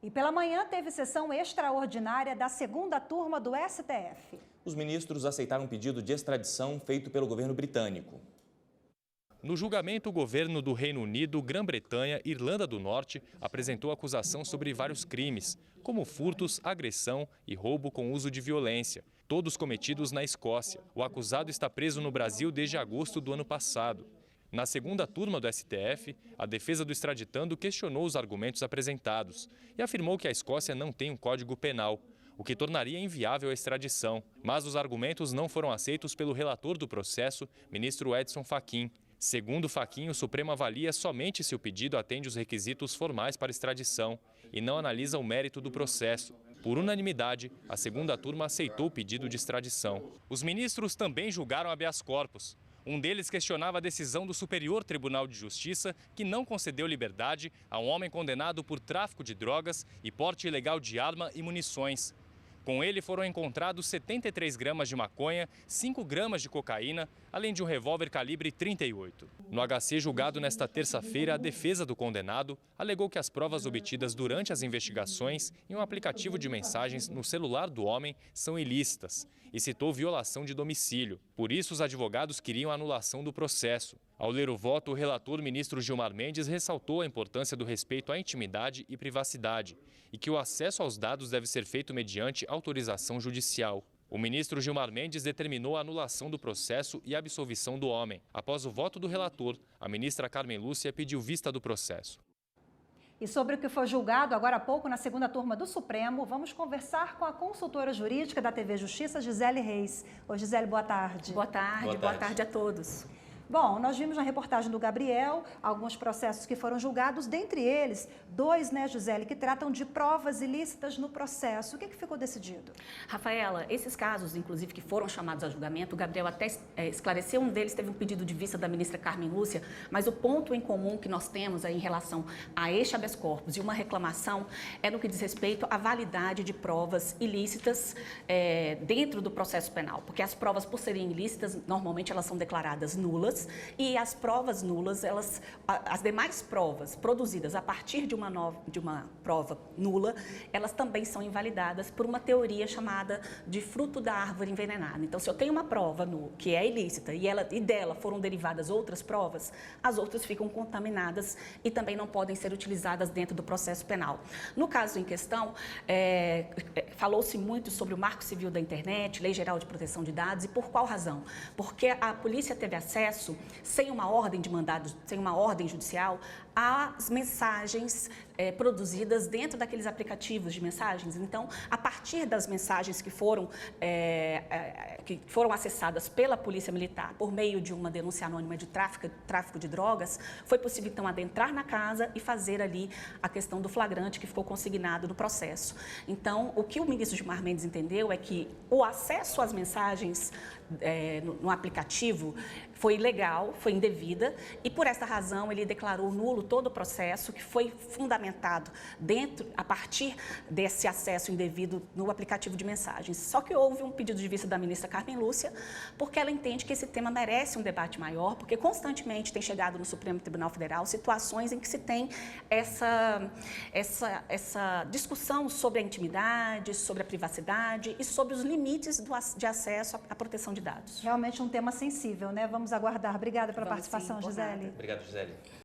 E pela manhã teve sessão extraordinária da segunda turma do STF. Os ministros aceitaram um pedido de extradição feito pelo governo britânico. No julgamento, o governo do Reino Unido, Grã-Bretanha e Irlanda do Norte apresentou acusação sobre vários crimes, como furtos, agressão e roubo com uso de violência, todos cometidos na Escócia. O acusado está preso no Brasil desde agosto do ano passado. Na segunda turma do STF, a defesa do extraditando questionou os argumentos apresentados e afirmou que a Escócia não tem um código penal, o que tornaria inviável a extradição. Mas os argumentos não foram aceitos pelo relator do processo, ministro Edson Fachin. Segundo Fachin, o Supremo avalia somente se o pedido atende os requisitos formais para extradição e não analisa o mérito do processo. Por unanimidade, a segunda turma aceitou o pedido de extradição. Os ministros também julgaram habeas corpus. Um deles questionava a decisão do Superior Tribunal de Justiça, que não concedeu liberdade a um homem condenado por tráfico de drogas e porte ilegal de arma e munições. Com ele foram encontrados 73 gramas de maconha, 5 gramas de cocaína, além de um revólver calibre 38. No HC julgado nesta terça-feira, a defesa do condenado alegou que as provas obtidas durante as investigações em um aplicativo de mensagens no celular do homem são ilícitas e citou violação de domicílio. Por isso, os advogados queriam a anulação do processo. Ao ler o voto, o relator ministro Gilmar Mendes ressaltou a importância do respeito à intimidade e privacidade e que o acesso aos dados deve ser feito mediante autorização judicial. O ministro Gilmar Mendes determinou a anulação do processo e a absolvição do homem. Após o voto do relator, a ministra Carmen Lúcia pediu vista do processo. E sobre o que foi julgado agora há pouco na segunda turma do Supremo, vamos conversar com a consultora jurídica da TV Justiça, Gisele Reis. Oi, Gisele, boa tarde. Boa tarde a todos. Bom, nós vimos na reportagem do Gabriel alguns processos que foram julgados, dentre eles, 2, né, Gisele, que tratam de provas ilícitas no processo. O que ficou decidido? Rafaela, esses casos, inclusive, que foram chamados a julgamento, o Gabriel até esclareceu, um deles teve um pedido de vista da ministra Carmen Lúcia, mas o ponto em comum que nós temos aí em relação a este habeas corpus e uma reclamação é no que diz respeito à validade de provas ilícitas dentro do processo penal, porque as provas, por serem ilícitas, normalmente elas são declaradas nulas, e as provas nulas, as demais provas produzidas a partir de uma prova nula, elas também são invalidadas por uma teoria chamada de fruto da árvore envenenada. Então, se eu tenho uma prova que é ilícita e dela foram derivadas outras provas, as outras ficam contaminadas e também não podem ser utilizadas dentro do processo penal. No caso em questão, falou-se muito sobre o Marco Civil da Internet, Lei Geral de Proteção de Dados, e por qual razão? Porque a polícia teve acesso, sem uma ordem de mandado, sem uma ordem judicial, às mensagens produzidas dentro daqueles aplicativos de mensagens. Então, a partir das mensagens que foram acessadas pela Polícia Militar por meio de uma denúncia anônima de tráfico de drogas, foi possível, então, adentrar na casa e fazer ali a questão do flagrante que ficou consignado no processo. Então, o que o ministro Gilmar Mendes entendeu é que o acesso às mensagens no aplicativo foi ilegal, foi indevida, e por essa razão ele declarou nulo todo o processo que foi fundamentado a partir desse acesso indevido no aplicativo de mensagens. Só que houve um pedido de vista da ministra Carmen Lúcia, porque ela entende que esse tema merece um debate maior, porque constantemente tem chegado no Supremo Tribunal Federal situações em que se tem essa discussão sobre a intimidade, sobre a privacidade e sobre os limites de acesso à proteção de dados. Realmente um tema sensível, né? Vamos aguardar. Obrigada pela participação, sim, Gisele. Obrigado, Gisele.